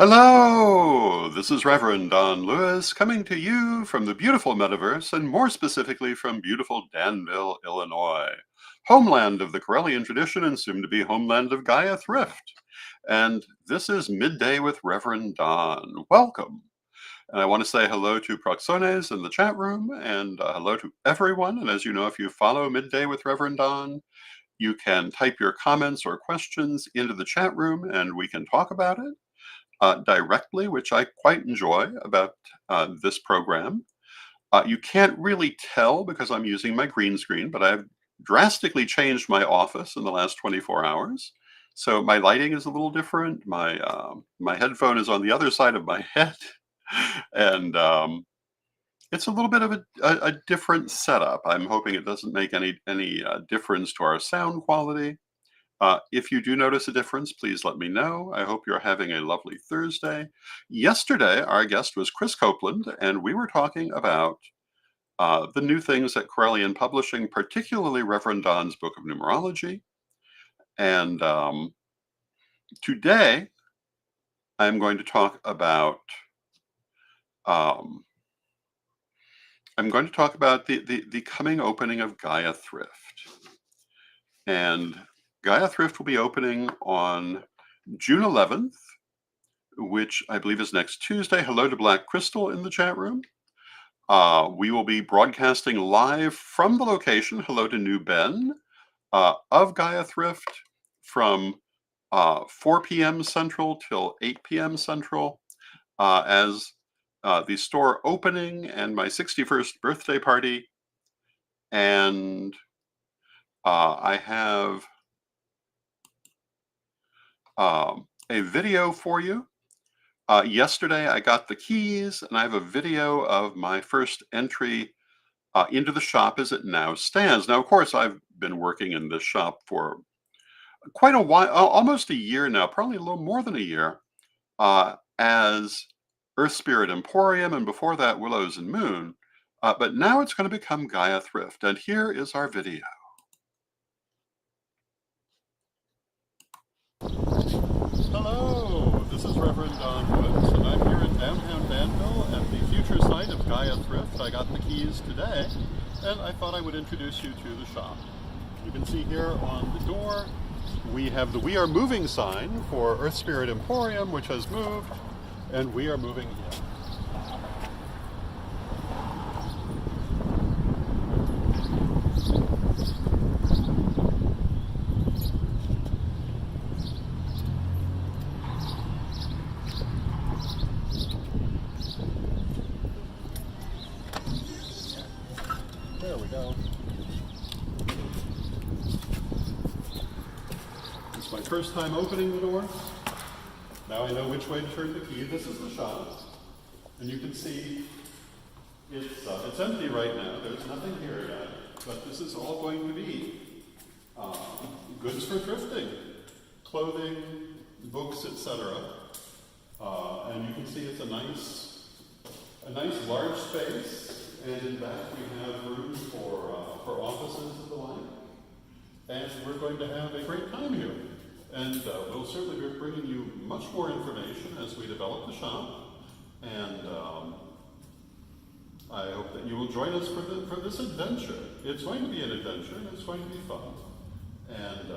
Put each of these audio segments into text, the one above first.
Hello, this is Reverend Don Lewis coming to you from the beautiful metaverse and more specifically from beautiful Danville, Illinois, homeland of the Corellian tradition and soon to be homeland of Gaia Thrift. And this is Midday with Reverend Don. Welcome. And I want to say hello to Proxones in the chat room and hello to everyone. And as you know, if you follow Midday with Reverend Don, you can type your comments or questions into the chat room and we can talk about it directly, which I quite enjoy about this program. You can't really tell because I'm using my green screen, but I've drastically changed my office in the last 24 hours. So my lighting is a little different. My headphone is on the other side of my head, and it's a little bit of a different setup. I'm hoping it doesn't make any difference to our sound quality. If you do notice a difference, please let me know. I hope you're having a lovely Thursday. Yesterday, our guest was Chris Copeland, and we were talking about the new things at Corellian Publishing, particularly Reverend Don's Book of Numerology. And today, I'm going to talk about the coming opening of Gaia Thrift. And Gaia Thrift will be opening on June 11th, which I believe is next Tuesday. Hello to Black Crystal in the chat room. We will be broadcasting live from the location, hello to New Ben, of Gaia Thrift from 4 p.m. Central till 8 p.m. Central as the store opening and my 61st birthday party. And I have a video for you. Yesterday, I got the keys, and I have a video of my first entry into the shop as it now stands. Now, of course, I've been working in this shop for quite a while, almost a year now, probably a little more than a year, as Earth Spirit Emporium, and before that, Willows and Moon. But now it's going to become Gaia Thrift, and here is our video. Hello, this is Reverend Don Woods, and I'm here in downtown Danville at the future site of Gaia Thrift. I got the keys today, and I thought I would introduce you to the shop. You can see here on the door, we have the We Are Moving sign for Earth Spirit Emporium, which has moved, and we are moving here. There we go. It's my first time opening the door. Now I know which way to turn the key. This is the shop. And you can see it's empty right now. There's nothing here yet. But this is all going to be goods for thrifting. Clothing, books, etc. And you can see it's a nice large space. And in back we have room for offices and the like. And we're going to have a great time here. And we'll certainly be bringing you much more information as we develop the shop. And I hope that you will join us for this adventure. It's going to be an adventure and it's going to be fun. And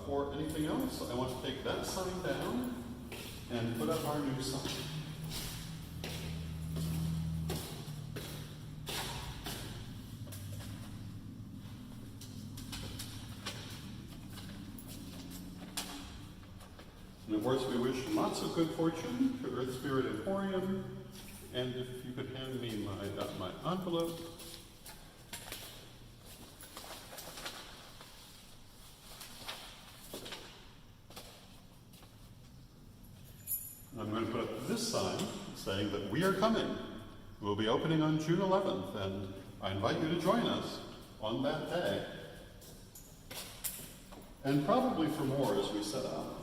before anything else, I want to take that sign down and put up our new sign. And of course, we wish lots of good fortune to Earth Spirit Emporium. And if you could hand me my envelope. I'm going to put up this sign saying that we are coming. We'll be opening on June 11th, and I invite you to join us on that day. And probably for more as we set up.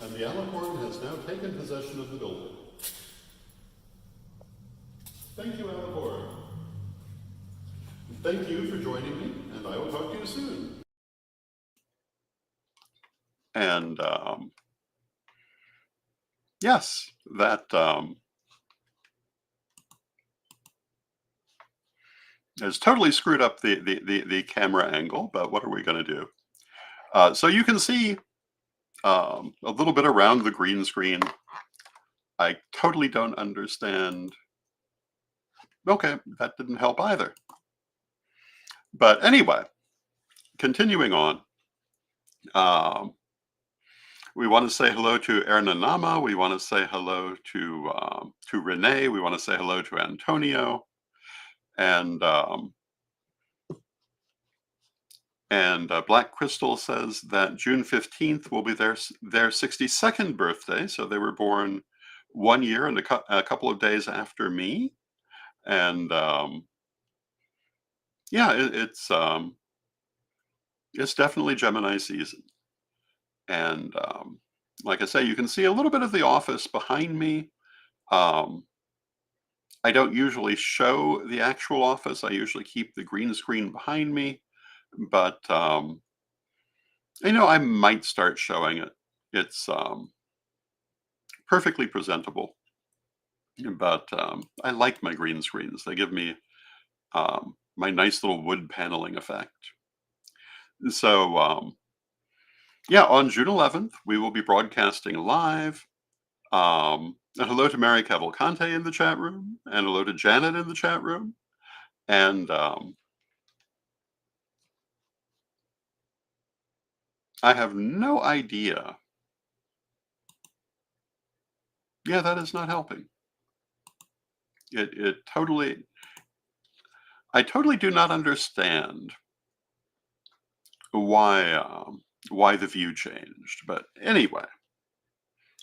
And the alicorn has has now taken possession of the building. Thank you, Alabor. Thank you for joining me, and I will talk to you soon. And yes, that has totally screwed up the camera angle, but what are we going to do? So you can see a little bit around the green screen. I totally don't understand. Okay, that didn't help either. But anyway, continuing on. We want to say hello to Erna Nama. We want to say hello to Renee. We want to say hello to Antonio. And Black Crystal says that June 15th will be their 62nd birthday. So they were born 1 year and a couple of days after me. And yeah, it's definitely Gemini season. And like I say, you can see a little bit of the office behind me. I don't usually show the actual office. I usually keep the green screen behind me, but I might start showing it. It's perfectly presentable, but I like my green screens. They give me my nice little wood paneling effect. So yeah, on June 11th, we will be broadcasting live. And hello to Mary Cavalcante in the chat room, and hello to Janet in the chat room. And I have no idea. Yeah, that is not helping. It totally, I totally do not understand why the view changed. But anyway,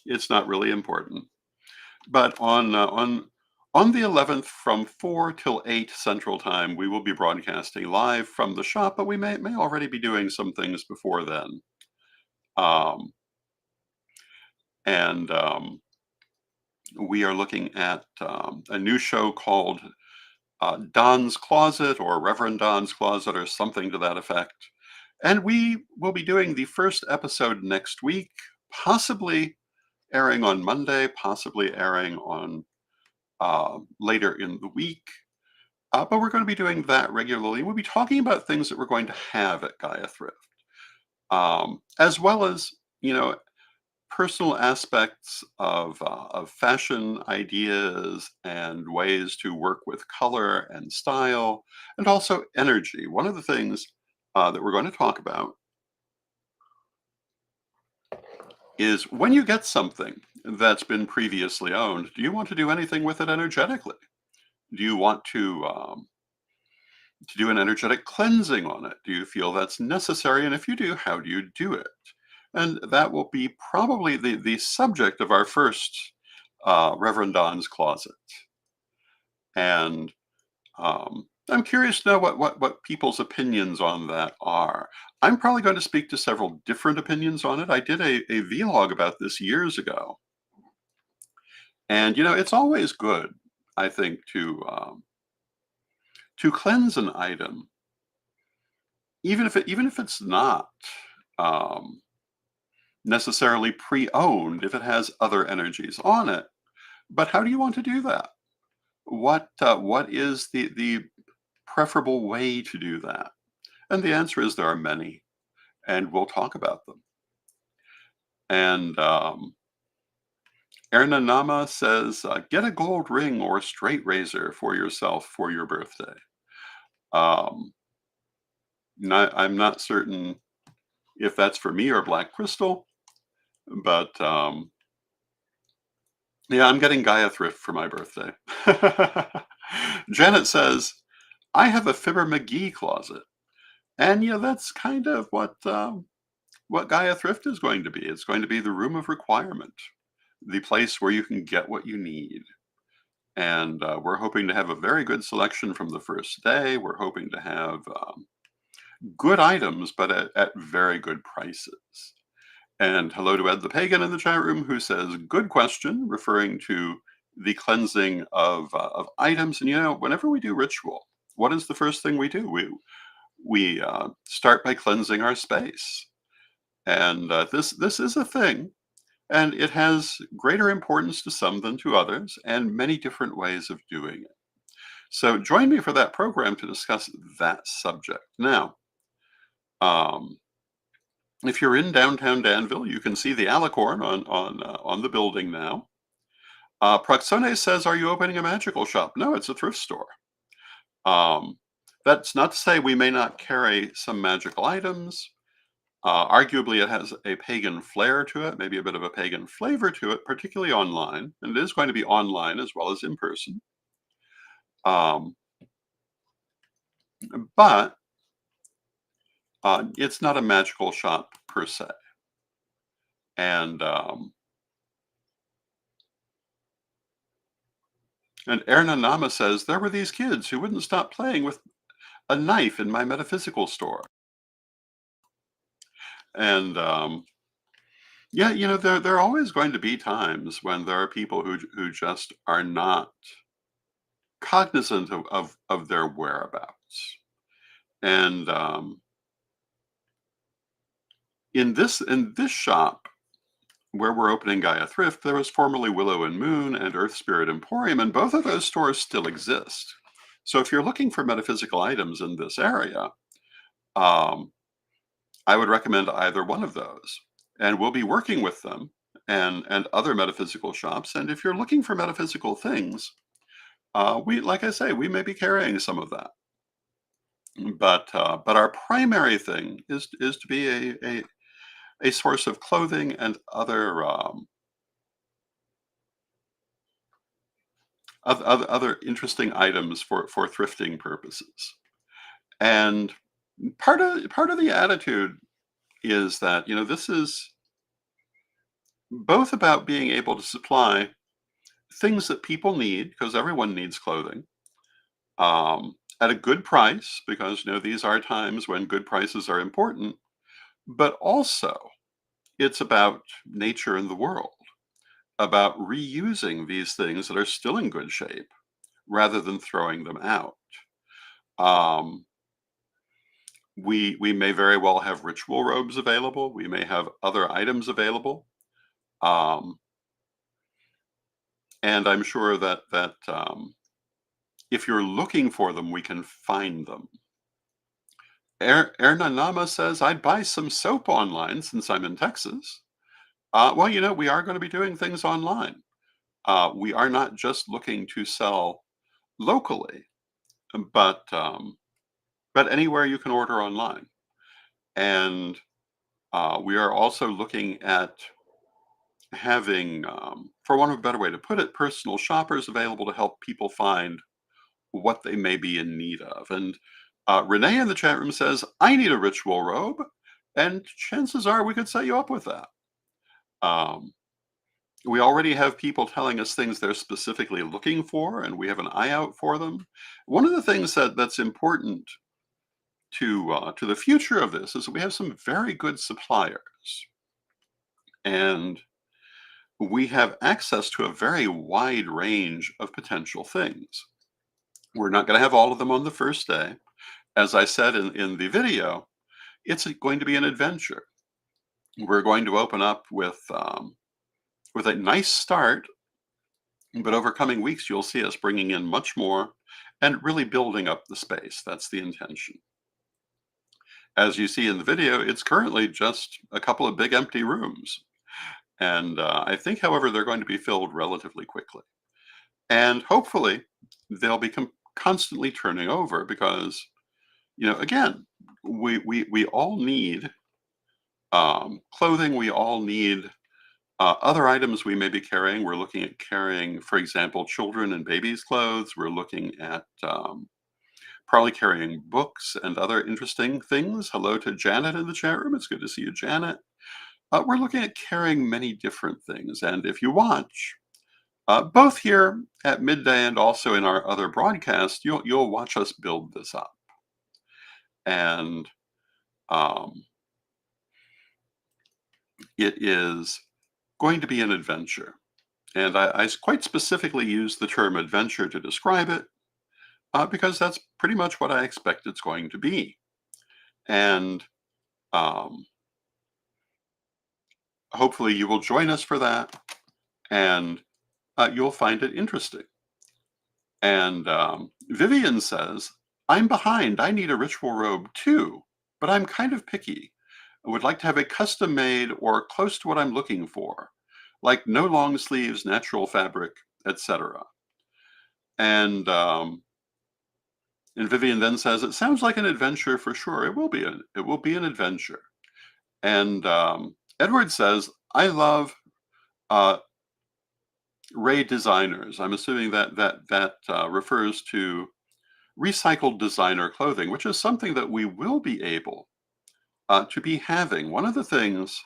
it's not really important. But on the 11th from 4 till 8 Central Time, we will be broadcasting live from the shop, but we may already be doing some things before then. And we are looking at a new show called Don's Closet, or Reverend Don's Closet, or something to that effect. And we will be doing the first episode next week, possibly airing on Monday, possibly airing on later in the week. But we're going to be doing that regularly. We'll be talking about things that we're going to have at Gaia Thrift, as well as, personal aspects of fashion ideas and ways to work with color and style, and also energy. One of the things that we're going to talk about is when you get something that's been previously owned, do you want to do anything with it energetically? Do you want to do an energetic cleansing on it? Do you feel that's necessary? And if you do, how do you do it? And that will be probably the subject of our first Reverend Don's Closet. And I'm curious to know what people's opinions on that are. I'm probably going to speak to several different opinions on it. I did a vlog about this years ago. And, it's always good, I think, to cleanse an item, even if it's not necessarily pre-owned, if it has other energies on it. But how do you want to do that? What is the preferable way to do that? And the answer is there are many, and we'll talk about them. And Erna Nama says, get a gold ring or straight razor for yourself for your birthday. I'm not certain if that's for me or Black Crystal, but yeah, I'm getting Gaia Thrift for my birthday. Janet says, I have a Fibber McGee closet. And that's kind of what Gaia Thrift is going to be. It's going to be the room of requirement, the place where you can get what you need. And we're hoping to have a very good selection from the first day. We're hoping to have good items, but at very good prices. And hello to Ed the Pagan in the chat room who says, good question, referring to the cleansing of items. And whenever we do ritual, what is the first thing we do? We start by cleansing our space. And this is a thing, and it has greater importance to some than to others, and many different ways of doing it. So join me for that program to discuss that subject. Now, um, if you're in downtown Danville, you can see the alicorn on the building now. Proxone says, "Are you opening a magical shop?" No, it's a thrift store. Um, that's not to say we may not carry some magical items. Arguably, it has a pagan flair to it, maybe a bit of a pagan flavor to it, particularly online, and it is going to be online as well as in person. Um, but it's not a magical shop per se. And Erna Nama says, there were these kids who wouldn't stop playing with a knife in my metaphysical store. And yeah, there are always going to be times when there are people who just are not cognizant of their whereabouts. And in this shop where we're opening Gaia Thrift, there was formerly Willow and Moon and Earth Spirit Emporium, and both of those stores still exist. So if you're looking for metaphysical items in this area, um, I would recommend either one of those. And we'll be working with them and other metaphysical shops. And if you're looking for metaphysical things, like I say, we may be carrying some of that. But our primary thing is to be a source of clothing and other interesting items for thrifting purposes. And part of the attitude is that this is both about being able to supply things that people need, because everyone needs clothing, at a good price, because these are times when good prices are important, but also it's about nature and the world, about reusing these things that are still in good shape rather than throwing them out. Um, we may very well have ritual robes available. We may have other items available, um, and I'm sure that if you're looking for them, we can find them. Erna Nama says, "I'd buy some soap online since I'm in Texas." Well, we are going to be doing things online. We are not just looking to sell locally, but anywhere you can order online. And we are also looking at having, for want of a better way to put it, personal shoppers available to help people find what they may be in need of. And Renee in the chat room says, I need a ritual robe. And chances are we could set you up with that. Um, we already have people telling us things they're specifically looking for, and we have an eye out for them. One of the things that's important to the future of this is that we have some very good suppliers, and we have access to a very wide range of potential things. We're not going to have all of them on the first day. As I said in the video, it's going to be an adventure. We're going to open up with a nice start, but over coming weeks, you'll see us bringing in much more and really building up the space. That's the intention. As you see in the video, it's currently just a couple of big empty rooms. And I think, however, they're going to be filled relatively quickly. And hopefully, they'll be constantly turning over because, again, we all need clothing. We all need other items we may be carrying. We're looking at carrying, for example, children and babies' clothes. We're looking at probably carrying books and other interesting things. Hello to Janet in the chat room. It's good to see you, Janet. We're looking at carrying many different things. And if you watch, both here at Midday and also in our other broadcast, you'll watch us build this up. And It is going to be an adventure. And quite specifically use the term adventure to describe it because that's pretty much what I expect it's going to be. And um, hopefully you will join us for that and you'll find it interesting. And Vivian says, I'm behind. I need a ritual robe too, but I'm kind of picky. I would like to have a custom made or close to what I'm looking for, like no long sleeves, natural fabric, etc. And Vivian then says, "It sounds like an adventure for sure. It will be an adventure." And Edward says, "I love uh, Ray designers." I'm assuming that refers to recycled designer clothing, which is something that we will be able to be having. One of the things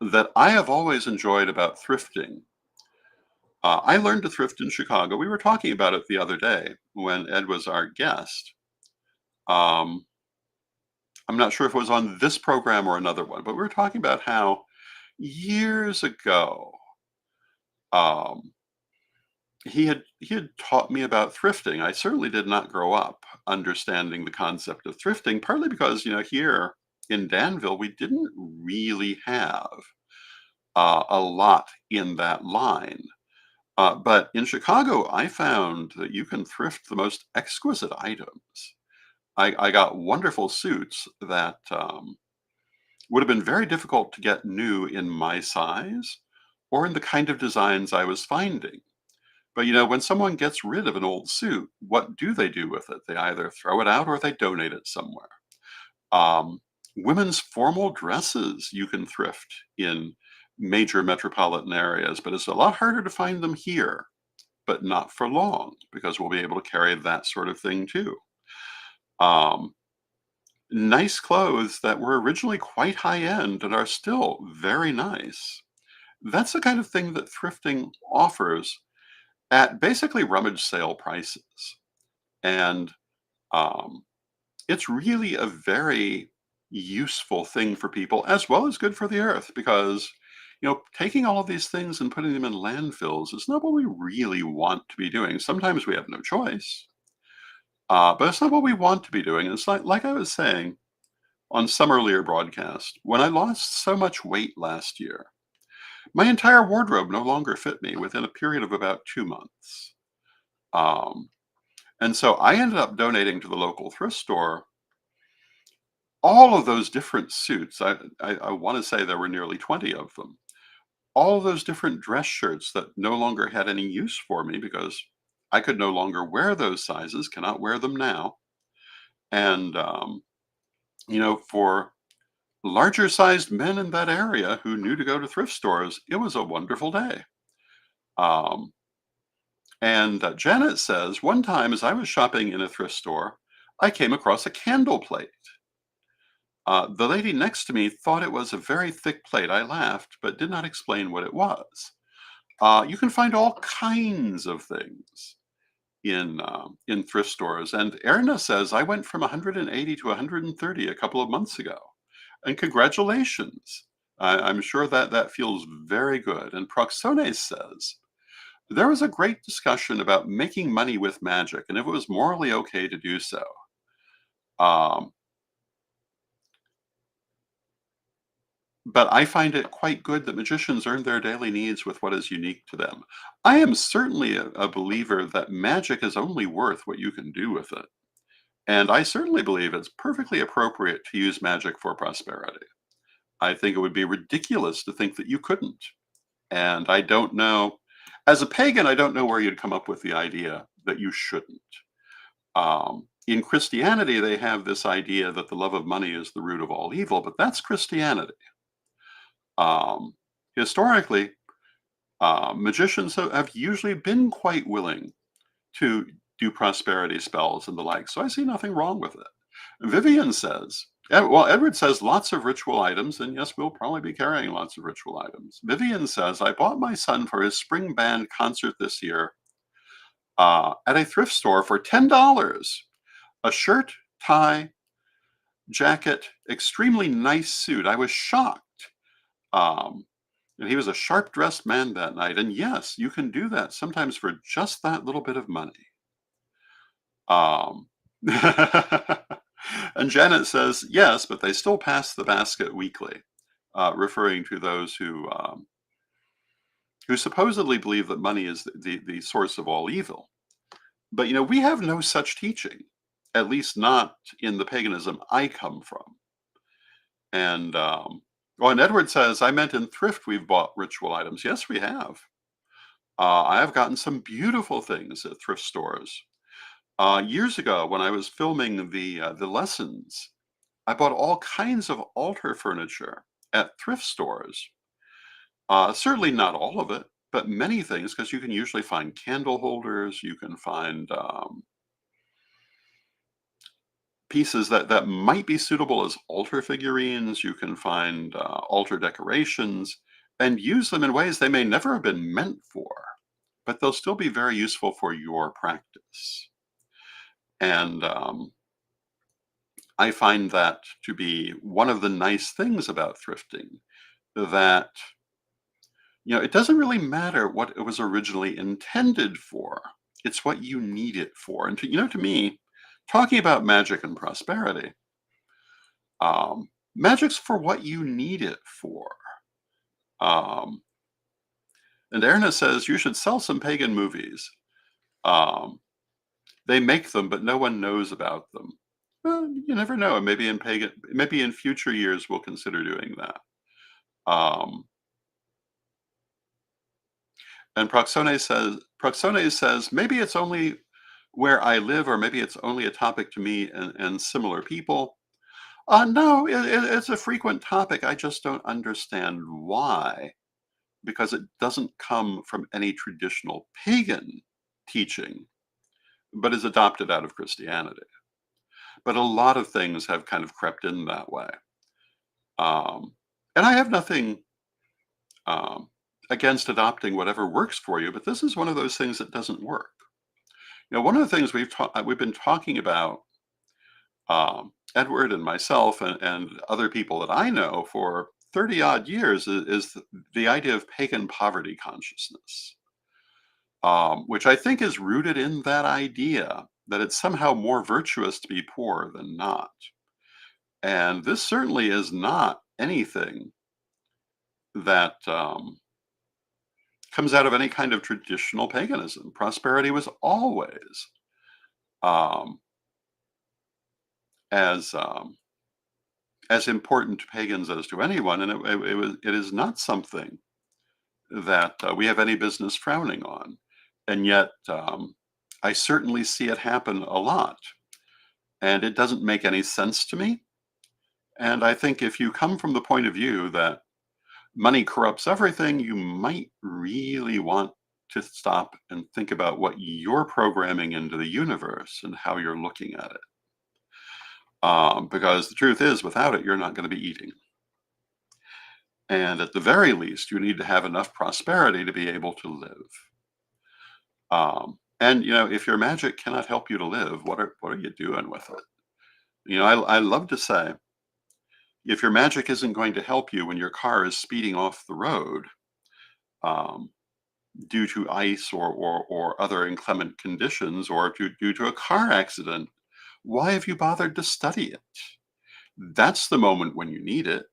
that I have always enjoyed about thrifting. I learned to thrift in Chicago. We were talking about it the other day when Ed was our guest. Um, I'm not sure if it was on this program or another one, but we were talking about how years ago um, he had taught me about thrifting. I certainly did not grow up understanding the concept of thrifting, partly because here in Danville we didn't really have a lot in that line. But in Chicago, I found that you can thrift the most exquisite items. I got wonderful suits that would have been very difficult to get new in my size or in the kind of designs I was finding. But when someone gets rid of an old suit, what do they do with it? They either throw it out or they donate it somewhere. Um, Women's formal dresses you can thrift in major metropolitan areas, but it's a lot harder to find them here, but not for long because we'll be able to carry that sort of thing too. Um, Nice clothes that were originally quite high end and are still very nice. That's the kind of thing that thrifting offers at basically rummage sale prices. And um, it's really a very useful thing for people as well as good for the earth because, taking all of these things and putting them in landfills is not what we really want to be doing. Sometimes we have no choice, but it's not what we want to be doing. It's like I was saying on some earlier broadcast, when I lost so much weight last year, my entire wardrobe no longer fit me within a period of about 2 months. Um, and so I ended up donating to the local thrift store all of those different suits. I want to say there were nearly 20 of them. All of those different dress shirts that no longer had any use for me because I could no longer wear those sizes, cannot wear them now. And, for larger sized men in that area who knew to go to thrift stores, it was a wonderful day. Um, and Janet says, one time as I was shopping in a thrift store, I came across a candle plate. The lady next to me thought it was a very thick plate. I laughed, but did not explain what it was. You can find all kinds of things in thrift stores. And Erna says I went from 180 to 130 a couple of months ago. And congratulations. I'm sure that that feels very good. And Proxones says there was a great discussion about making money with magic and if it was morally okay to do so. Um, but I find it quite good that magicians earn their daily needs with what is unique to them. I am certainly a believer that magic is only worth what you can do with it. And I certainly believe it's perfectly appropriate to use magic for prosperity. I think it would be ridiculous to think that you couldn't. And I don't know, as a pagan, I don't know where you'd come up with the idea that you shouldn't. In Christianity, they have this idea that the love of money is the root of all evil, but that's Christianity. Um, Historically, magicians have usually been quite willing to do prosperity spells and the like, so I see nothing wrong with it. Vivian says, well, Edward says lots of ritual items, and yes, we'll probably be carrying lots of ritual items. Vivian says, I bought my son for his spring band concert this year at a thrift store for $10. A shirt, tie, jacket, extremely nice suit. I was shocked Um, and he was a sharp-dressed man that night. And yes, you can do that sometimes for just that little bit of money. Um, and Janet says, yes, but they still pass the basket weekly, referring to those who supposedly believe that money is the source of all evil. But we have no such teaching, at least not in the paganism I come from. And and Edward says, I meant in thrift we've bought ritual items. Yes, we have. I have gotten some beautiful things at thrift stores. Years ago, when I was filming the lessons, I bought all kinds of altar furniture at thrift stores. Certainly not all of it, but many things, because you can usually find candle holders. You can find pieces that might be suitable as altar figurines. You can find altar decorations and use them in ways they may never have been meant for, but they'll still be very useful for your practice. And I find that to be one of the nice things about thrifting, that it doesn't really matter what it was originally intended for. It's what you need it for. And to me, talking about magic and prosperity, magic's for what you need it for. Um, and Erna says you should sell some pagan movies. Um, they make them, but no one knows about them. Well, you never know. Maybe in future years we'll consider doing that. Um, and Proxone says maybe it's only where I live, or maybe it's only a topic to me and similar people. No, it's a frequent topic. I just don't understand why, because it doesn't come from any traditional pagan teaching, but is adopted out of Christianity. But a lot of things have kind of crept in that way. And I have nothing um, against adopting whatever works for you, but this is one of those things that doesn't work. One of the things we've been talking about, Edward and myself and other people that I know for 30 odd years, is the idea of pagan poverty consciousness, which I think is rooted in that idea that it's somehow more virtuous to be poor than not. And this certainly is not anything that comes out of any kind of traditional paganism. Prosperity was always um, as um, as important to pagans as to anyone, and it is not something that we have any business frowning on. And yet, I certainly see it happen a lot, and it doesn't make any sense to me. And I think if you come from the point of view that money corrupts everything, you might really want to stop and think about what you're programming into the universe and how you're looking at it. Because the truth is, without it, you're not going to be eating. And at the very least, you need to have enough prosperity to be able to live. And if your magic cannot help you to live, what are you doing with it? I love to say, if your magic isn't going to help you when your car is speeding off the road, um, due to ice or other inclement conditions, or due to a car accident, why have you bothered to study it? That's the moment when you need it,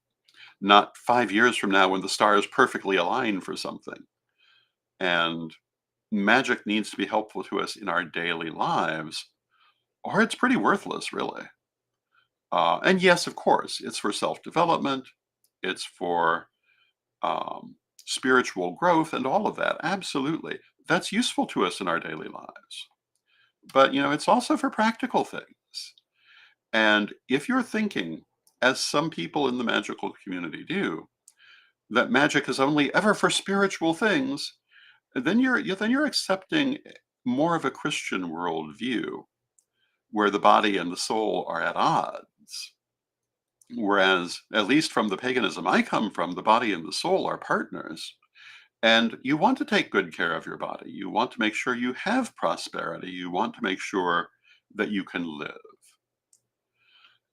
not 5 years from now when the stars perfectly align for something. And magic needs to be helpful to us in our daily lives, or it's pretty worthless, really. And yes, of course, it's for self-development, it's for spiritual growth and all of that. Absolutely. That's useful to us in our daily lives. But, it's also for practical things. And if you're thinking, as some people in the magical community do, that magic is only ever for spiritual things, then you're accepting more of a Christian worldview, where the body and the soul are at odds. Whereas, at least from the paganism I come from, the body and the soul are partners. And you want to take good care of your body. You want to make sure you have prosperity. You want to make sure that you can live.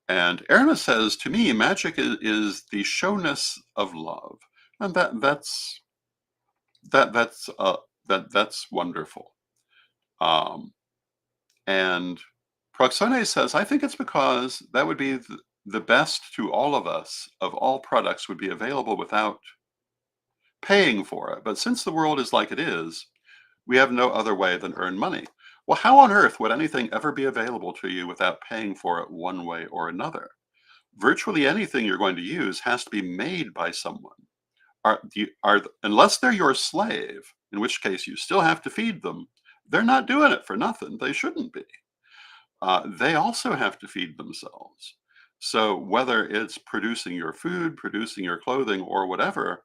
And Erna says, to me, magic is the showness of love. And that's that's wonderful. Um, and Proxone says, I think it's because that would be the best to all of us of all products would be available without paying for it. But since the world is like it is, we have no other way than earn money. Well, how on earth would anything ever be available to you without paying for it one way or another? Virtually anything you're going to use has to be made by someone. Unless they're your slave, in which case you still have to feed them, they're not doing it for nothing. They shouldn't be. They also have to feed themselves. So whether it's producing your food, producing your clothing, or whatever,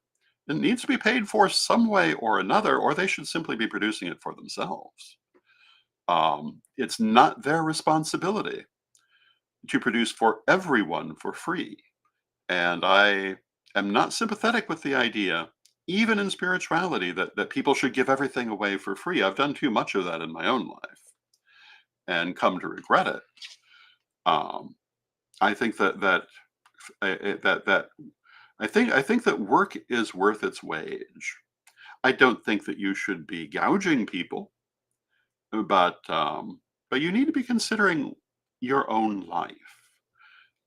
it needs to be paid for some way or another, or they should simply be producing it for themselves. It's not their responsibility to produce for everyone for free. And I am not sympathetic with the idea, even in spirituality, that people should give everything away for free. I've done too much of that in my own life and come to regret it. Um, I think that I think that work is worth its wage. I don't think that you should be gouging people, but but you need to be considering your own life.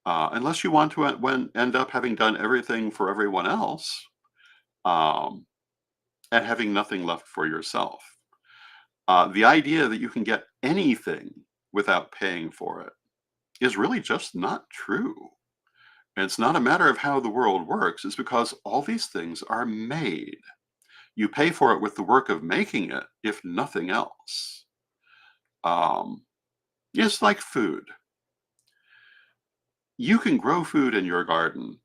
Unless you want to end up having done everything for everyone else, um, and having nothing left for yourself. The idea that you can get anything without paying for it is really just not true. And it's not a matter of how the world works, it's because all these things are made. You pay for it with the work of making it, if nothing else. Um, it's like food. You can grow food in your garden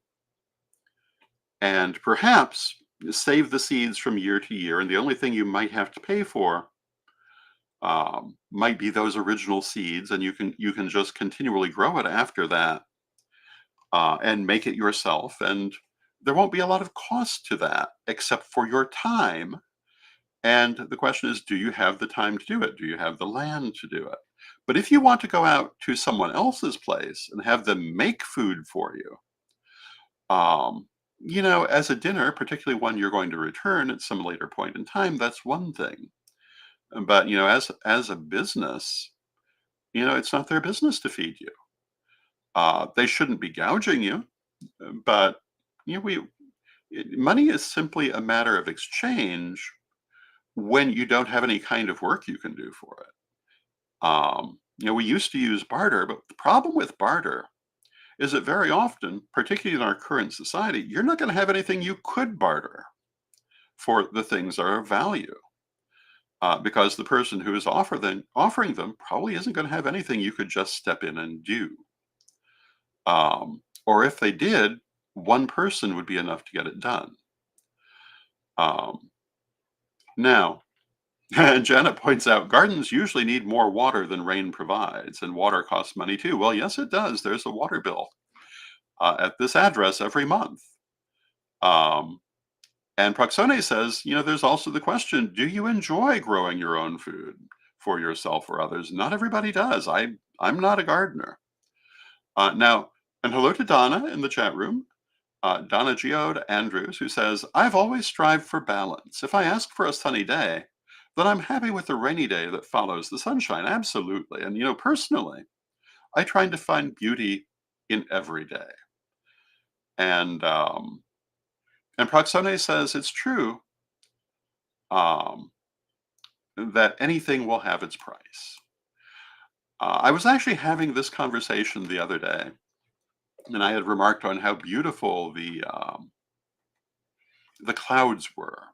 and perhaps save the seeds from year to year. And the only thing you might have to pay for might be those original seeds, and you can just continually grow it after that and make it yourself. And there won't be a lot of cost to that except for your time. And the question is, do you have the time to do it? Do you have the land to do it? But if you want to go out to someone else's place and have them make food for you, um, as a dinner, particularly one you're going to return at some later point in time, that's one thing. But as a business, it's not their business to feed you. They shouldn't be gouging you, but you know, we money is simply a matter of exchange when you don't have any kind of work you can do for it. We used to use barter, but the problem with barter is that very often, particularly in our current society, you're not going to have anything you could barter for the things that are of value. Because the person who is offering them probably isn't going to have anything you could just step in and do. Or if they did, one person would be enough to get it done. Um, now, and Janet points out gardens usually need more water than rain provides, and water costs money too. Well, yes, it does. There's a water bill at this address every month. Um, and Proxone says, there's also the question, do you enjoy growing your own food for yourself or others? Not everybody does. I'm not a gardener. Now, and hello to Donna in the chat room. Donna Geode Andrews, who says, I've always strived for balance. If I ask for a sunny day, then I'm happy with the rainy day that follows the sunshine. Absolutely. And, personally, I try to find beauty in every day. And Proxone says it's true um, that anything will have its price. I was actually having this conversation the other day, and I had remarked on how beautiful the clouds were.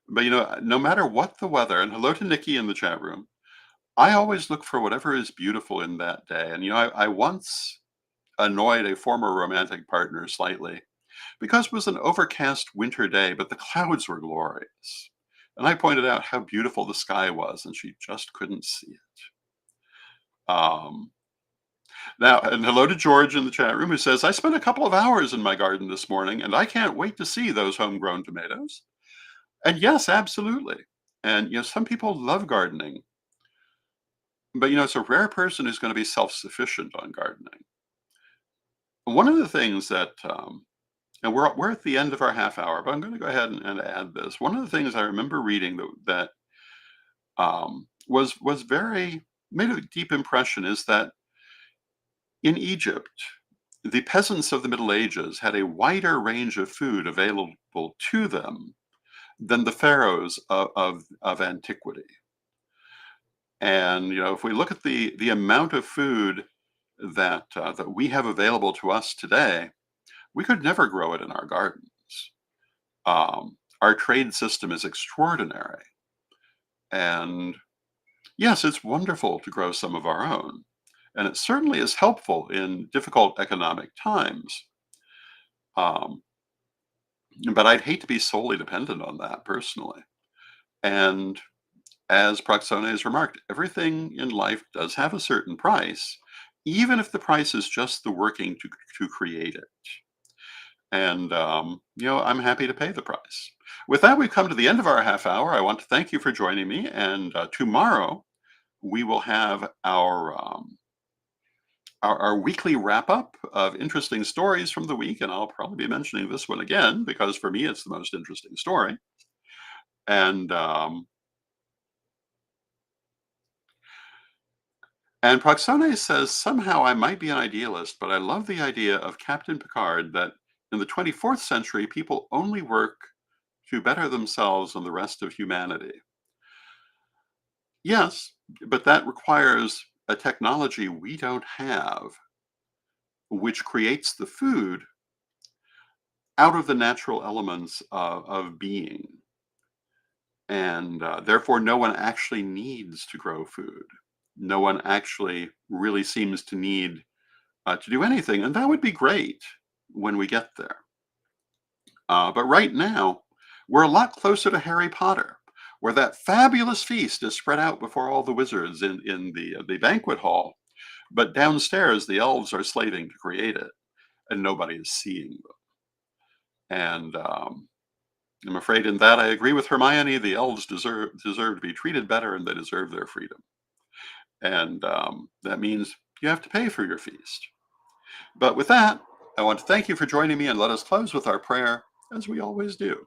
But no matter what the weather, and hello to Nikki in the chat room, I always look for whatever is beautiful in that day. And I once annoyed a former romantic partner slightly because it was an overcast winter day, but the clouds were glorious. And I pointed out how beautiful the sky was, and she just couldn't see it. Um, Now, and hello to George in the chat room who says, I spent a couple of hours in my garden this morning, and I can't wait to see those homegrown tomatoes. And yes, absolutely. And some people love gardening, but it's a rare person who's going to be self-sufficient on gardening. One of the things that and we're at the end of our half hour, but I'm going to go ahead and add this. One of the things I remember reading that was very made a deep impression is that in Egypt, the peasants of the Middle Ages had a wider range of food available to them than the pharaohs of antiquity. And if we look at the amount of food that we have available to us today, we could never grow it in our gardens. Our trade system is extraordinary, and yes, it's wonderful to grow some of our own, and it certainly is helpful in difficult economic times. Um, but I'd hate to be solely dependent on that personally. And as Proxone has remarked, everything in life does have a certain price, even if the price is just the working to create it. And, I'm happy to pay the price. With that, we've come to the end of our half hour. I want to thank you for joining me. And tomorrow, we will have our weekly wrap up of interesting stories from the week. And I'll probably be mentioning this one again because for me, it's the most interesting story. And And Proxone says, somehow I might be an idealist, but I love the idea of Captain Picard that in the 24th century, people only work to better themselves and the rest of humanity. Yes, but that requires a technology we don't have, which creates the food out of the natural elements of being. And therefore, no one actually needs to grow food. No one actually really seems to need to do anything, and that would be great when we get there. But right now, we're a lot closer to Harry Potter, where that fabulous feast is spread out before all the wizards in the banquet hall, but downstairs the elves are slaving to create it, and nobody is seeing them. And I'm afraid in that I agree with Hermione. The elves deserve to be treated better, and they deserve their freedom. And that means you have to pay for your feast. But with that, I want to thank you for joining me and let us close with our prayer, as we always do.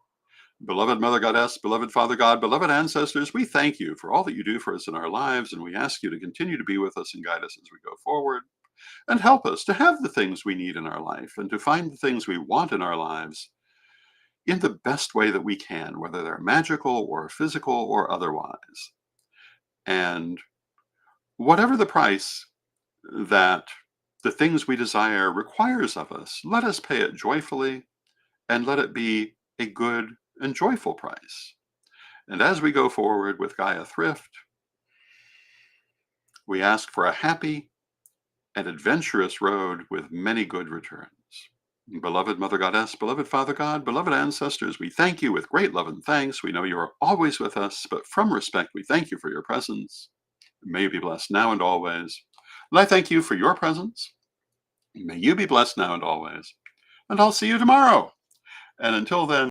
Beloved Mother Goddess, beloved Father God, beloved ancestors, we thank you for all that you do for us in our lives, and we ask you to continue to be with us and guide us as we go forward, and help us to have the things we need in our life and to find the things we want in our lives in the best way that we can, whether they're magical or physical or otherwise. And whatever the price that the things we desire requires of us, let us pay it joyfully and let it be a good and joyful price. And as we go forward with Gaia Thrift, we ask for a happy and adventurous road with many good returns. Beloved Mother Goddess, beloved Father God, beloved ancestors, we thank you with great love and thanks. We know you are always with us, but from respect, we thank you for your presence. May you be blessed now and always. And I thank you for your presence. May you be blessed now and always. And I'll see you tomorrow. And until then,